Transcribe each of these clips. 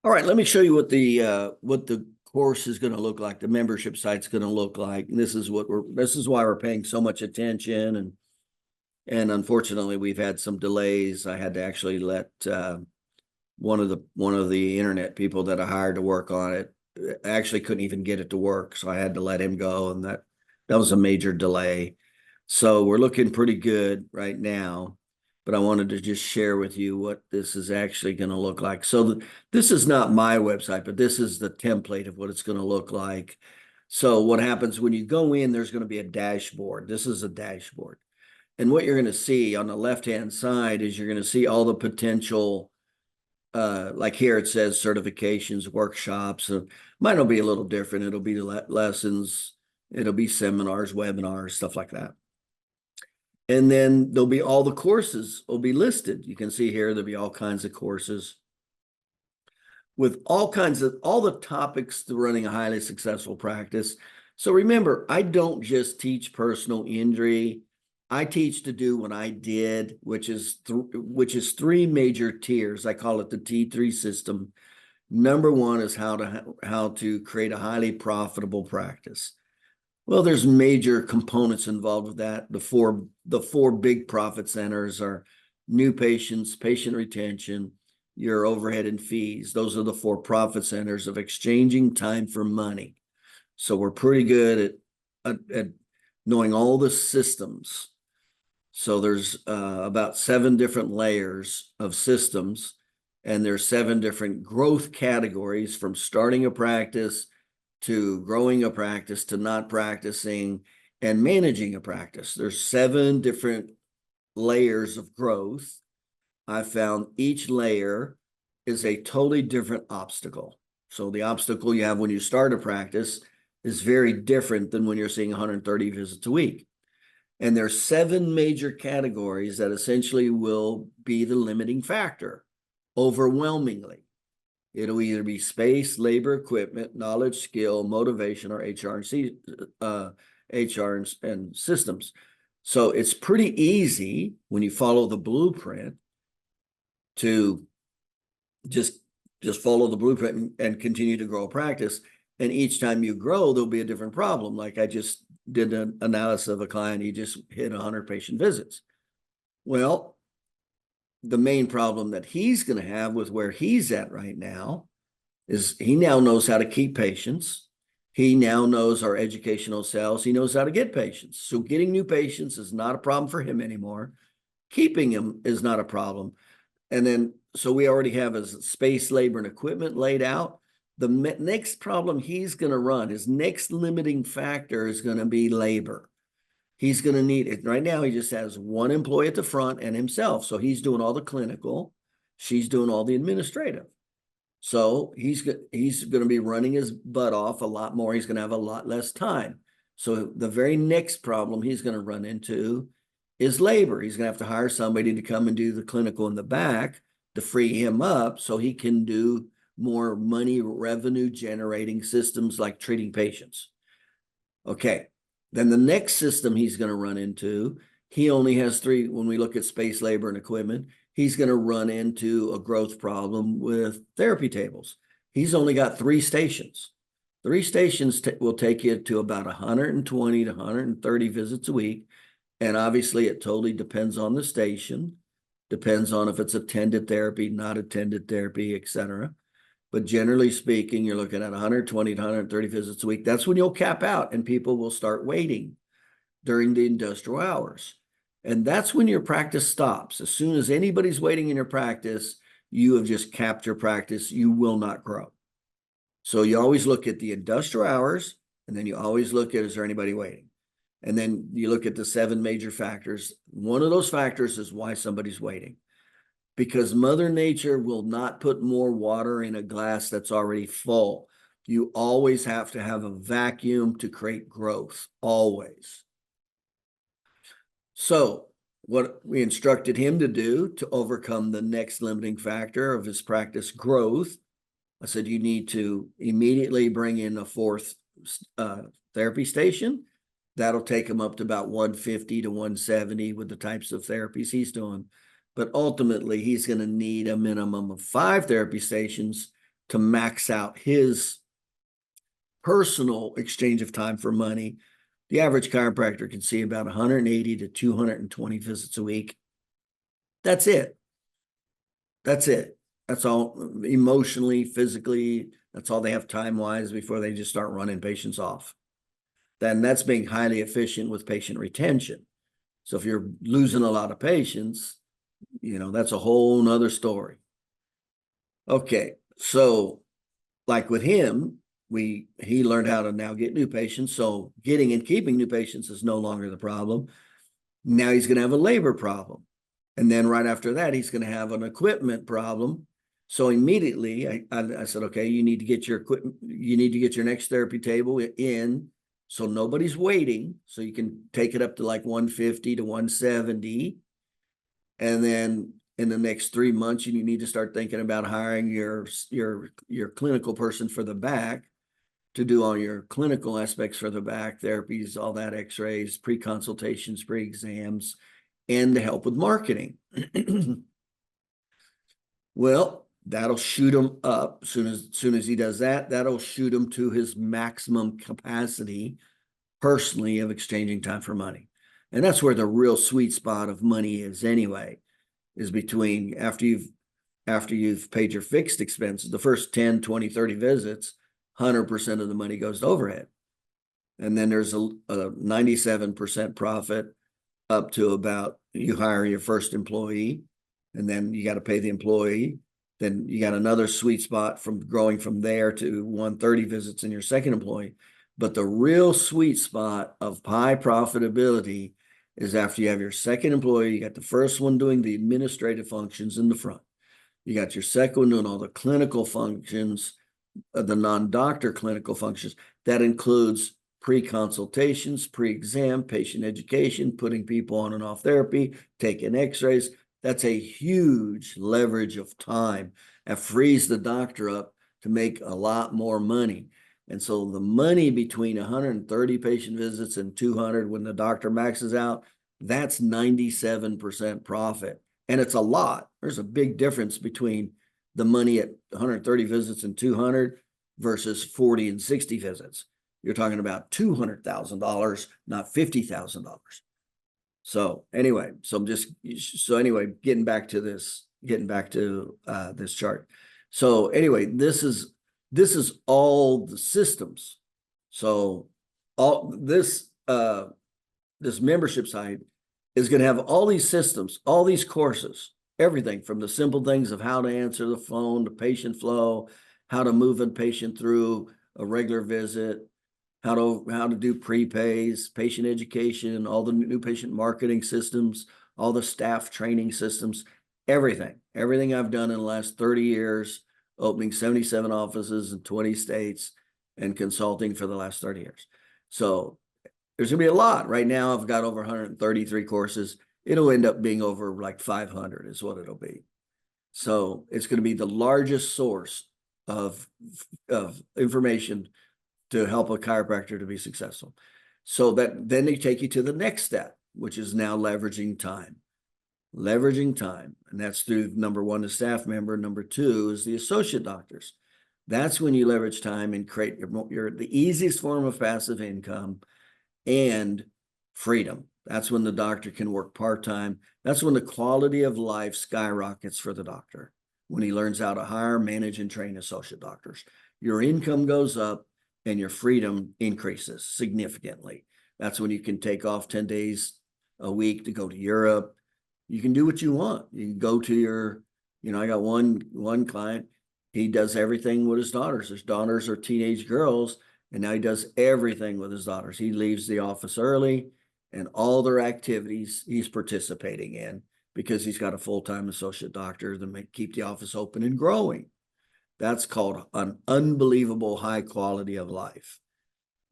All right, let me show you what the course is going to look like. The membership site's going to look like. And this is why we're paying so much attention. And unfortunately, we've had some delays. I had to actually let one of the internet people that I hired to work on it. I actually couldn't even get it to work, so I had to let him go, and that was a major delay. So we're looking pretty good right now, but I wanted to just share with you what this is actually going to look like. So this is not my website, but this is the template of what it's going to look like. So what happens when you go in, there's going to be a dashboard. This is a dashboard. And what you're going to see on the left-hand side is you're going to see all the potential, like here it says certifications, workshops. Mine will be a little different. It'll be lessons, it'll be seminars, webinars, stuff like that. And then there'll be all the courses will be listed. You can see here, there'll be all kinds of courses with all the topics to running a highly successful practice. So remember, I don't just teach personal injury. I teach to do what I did, which is three major tiers. I call it the T3 system. Number one is how to create a highly profitable practice. Well, there's major components involved with that. The four big profit centers are new patients, patient retention, your overhead and fees. Those are the four profit centers of exchanging time for money. So we're pretty good at knowing all the systems. So there's about 7 different layers of systems, and there's 7 different growth categories, from starting a practice to growing a practice to not practicing and managing a practice. There's 7 different layers of growth. I found each layer is a totally different obstacle. So the obstacle you have when you start a practice is very different than when you're seeing 130 visits a week. And there's 7 major categories that essentially will be the limiting factor, overwhelmingly. It'll either be space, labor, equipment, knowledge, skill, motivation, or HR and systems. So it's pretty easy when you follow the blueprint to just follow the blueprint and continue to grow a practice. And each time you grow, there'll be a different problem. Like I just did an analysis of a client, he just hit 100 patient visits. Well, the main problem that he's going to have with where he's at right now is he now knows how to keep patients. He now knows our educational sales. He knows how to get patients. So getting new patients is not a problem for him anymore. Keeping them is not a problem. And then, so we already have his space, labor, and equipment laid out. The next problem he's going to run, his next limiting factor is going to be labor. He's going to need it. Right now, he just has one employee at the front and himself. So he's doing all the clinical. She's doing all the administrative. So he's going to be running his butt off a lot more. He's going to have a lot less time. So the very next problem he's going to run into is labor. He's going to have to hire somebody to come and do the clinical in the back to free him up so he can do more money revenue generating systems like treating patients. Okay. Then the next system he's going to run into, he only has 3. When we look at space, labor, and equipment, he's going to run into a growth problem with therapy tables. He's only got 3 stations. 3 stations will take you to about 120 to 130 visits a week. And obviously it totally depends on the station, depends on if it's attended therapy, not attended therapy, etc. But generally speaking, you're looking at 120 to 130 visits a week. That's when you'll cap out and people will start waiting during the industrial hours. And that's when your practice stops. As soon as anybody's waiting in your practice, you have just capped your practice. You will not grow. So you always look at the industrial hours, and then you always look at, is there anybody waiting? And then you look at the 7 major factors. One of those factors is why somebody's waiting. Because Mother Nature will not put more water in a glass that's already full. You always have to have a vacuum to create growth, always. So what we instructed him to do to overcome the next limiting factor of his practice growth, I said, you need to immediately bring in a 4th therapy station. That'll take him up to about 150 to 170 with the types of therapies he's doing. But ultimately, he's going to need a minimum of 5 therapy stations to max out his personal exchange of time for money. The average chiropractor can see about 180 to 220 visits a week. That's it. That's it. That's all, emotionally, physically. That's all they have time-wise before they just start running patients off. Then that's being highly efficient with patient retention. So if you're losing a lot of patients, that's a whole nother story. Okay, so like with him, he learned how to now get new patients. So getting and keeping new patients is no longer the problem. Now he's going to have a labor problem. And then right after that, he's going to have an equipment problem. So immediately I said, okay, you need to get your equipment, you need to get your next therapy table in, so nobody's waiting. So you can take it up to like 150 to 170. And then in the next 3 months, you need to start thinking about hiring your clinical person for the back to do all your clinical aspects for the back, therapies, all that, x-rays, pre-consultations, pre-exams, and to help with marketing. Well, that'll shoot him up. Soon as he does that, that'll shoot him to his maximum capacity personally of exchanging time for money. And that's where the real sweet spot of money is anyway, is between after you've paid your fixed expenses, the first 10, 20, 30 visits, 100% of the money goes to overhead. And then there's a 97% profit up to about you hire your first employee, and then you got to pay the employee. Then you got another sweet spot from growing from there to 130 visits in your second employee. But the real sweet spot of high profitability is after you have your second employee. You got the first one doing the administrative functions in the front. You got your second one doing all the clinical functions, the non-doctor clinical functions. That includes pre-consultations, pre-exam, patient education, putting people on and off therapy, taking x-rays. That's a huge leverage of time. That frees the doctor up to make a lot more money. And so the money between 130 patient visits and 200 when the doctor maxes out, that's 97% profit. And it's a lot. There's a big difference between the money at 130 visits and 200 versus 40 and 60 visits. You're talking about $200,000, not $50,000. So anyway, getting back to this chart. So anyway, this is all the systems. So all this membership site is going to have all these systems, all these courses, everything from the simple things of how to answer the phone, to patient flow, how to move a patient through a regular visit, how to do prepays, patient education, all the new patient marketing systems, all the staff training systems, everything I've done in the last 30 years, opening 77 offices in 20 states and consulting for the last 30 years. So there's gonna be a lot. Right now, I've got over 133 courses. It'll end up being over like 500 is what it'll be. So it's going to be the largest source of information to help a chiropractor to be successful. So that then they take you to the next step, which is now leveraging time. Leveraging time. And that's through number one, the staff member. Number two is the associate doctors. That's when you leverage time and create the easiest form of passive income and freedom. That's when the doctor can work part-time. That's when the quality of life skyrockets for the doctor, when he learns how to hire, manage, and train associate doctors. Your income goes up and your freedom increases significantly. That's when you can take off 10 days a week to go to Europe. You can do what you want. You can go to I got one client, he does everything with his daughters. His daughters are teenage girls, and now he does everything with his daughters. He leaves the office early, and all their activities he's participating in because he's got a full-time associate doctor to keep the office open and growing. That's called an unbelievable high quality of life.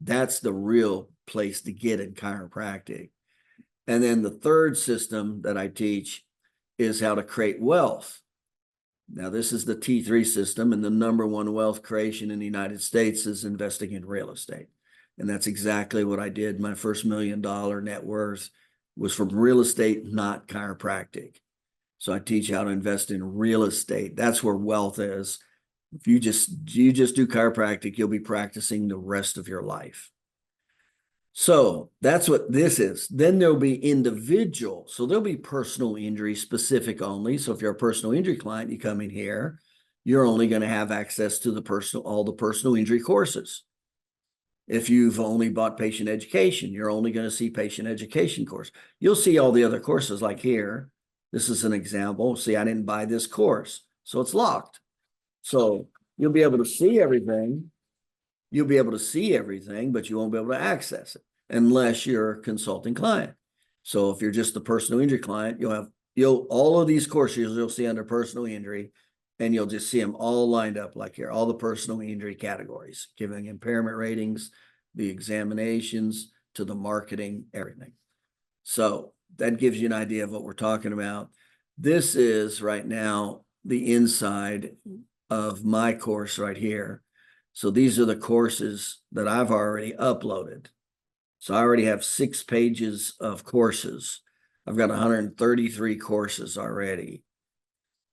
That's the real place to get in chiropractic. And then the third system that I teach is how to create wealth. Now, this is the T3 system, and the number one wealth creation in the United States is investing in real estate. And that's exactly what I did. My first $1 million net worth was from real estate, not chiropractic. So I teach how to invest in real estate. That's where wealth is. If you just do chiropractic, you'll be practicing the rest of your life. So that's what this is. Then there'll be individual. So there'll be personal injury specific only. So if you're a personal injury client, you come in here, you're only going to have access to all the personal injury courses. If you've only bought patient education, you're only going to see patient education course. You'll see all the other courses like here. This is an example. See, I didn't buy this course, so it's locked. So you'll be able to see everything. You'll be able to see everything, but you won't be able to access it unless you're a consulting client. So if you're just the personal injury client, all of these courses you'll see under personal injury, and you'll just see them all lined up like here, all the personal injury categories, giving impairment ratings, the examinations to the marketing, everything. So that gives you an idea of what we're talking about. This is right now the inside of my course right here. So these are the courses that I've already uploaded. So I already have 6 pages of courses. I've got 133 courses already.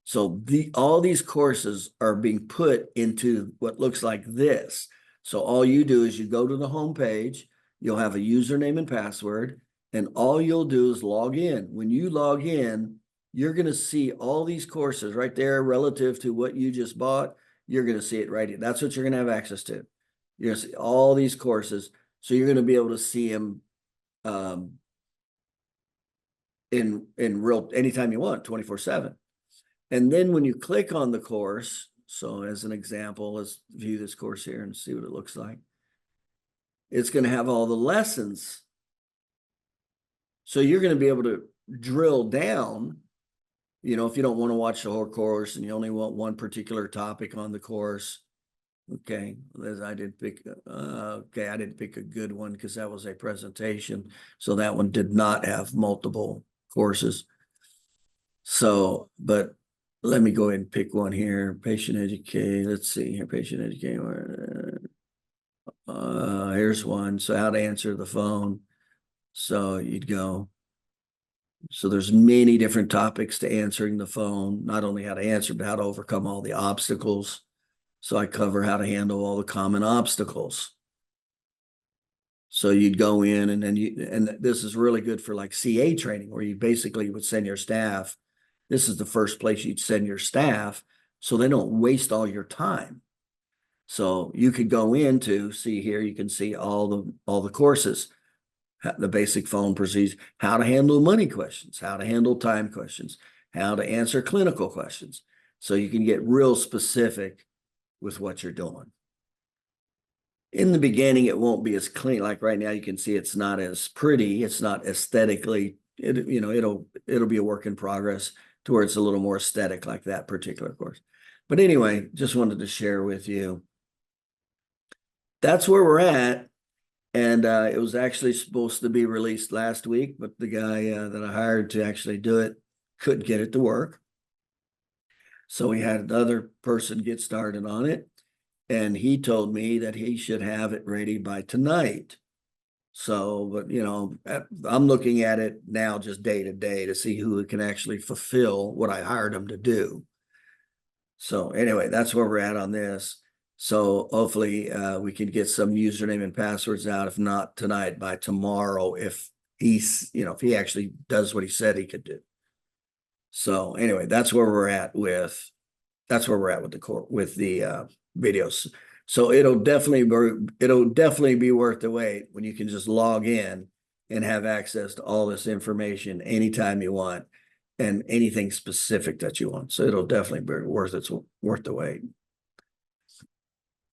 So all these courses are being put into what looks like this. So all you do is you go to the home page, you'll have a username and password, and all you'll do is log in. When you log in, you're going to see all these courses right there relative to what you just bought. You're going to see it right here. That's what you're going to have access to. You're going to see all these courses. So you're going to be able to see them in real anytime you want, 24/7. And then when you click on the course, so as an example, let's view this course here and see what it looks like. It's going to have all the lessons. So you're going to be able to drill down, if you don't want to watch the whole course and you only want one particular topic on the course. Okay, I didn't pick a good one because that was a presentation. So that one did not have multiple courses. So, but let me go ahead and pick one here. Patient education. Let's see here. Patient education. Here's one. So how to answer the phone. So you'd go. So there's many different topics to answering the phone. Not only how to answer, but how to overcome all the obstacles. So I cover how to handle all the common obstacles. So you'd go in and and this is really good for like CA training, where you basically would send your staff. This is the first place you'd send your staff so they don't waste all your time. So you could go into, see here, you can see all the courses, the basic phone procedures, how to handle money questions, how to handle time questions, how to answer clinical questions. So you can get real specific with what you're doing. In the beginning, it won't be as clean. Like right now, you can see it's not as pretty. It's not aesthetically, it'll be a work in progress to where it's a little more aesthetic like that particular course. But anyway, just wanted to share with you. That's where we're at. And it was actually supposed to be released last week, but the guy that I hired to actually do it couldn't get it to work. So we had another person get started on it. And he told me that he should have it ready by tonight. So, but I'm looking at it now just day to day to see who can actually fulfill what I hired him to do. So anyway, that's where we're at on this. So hopefully we can get some username and passwords out. If not tonight, by tomorrow, if if he actually does what he said he could do. So anyway, that's where we're at with the videos. So it'll definitely be worth the wait when you can just log in and have access to all this information anytime you want and anything specific that you want. So it'll definitely be worth the wait.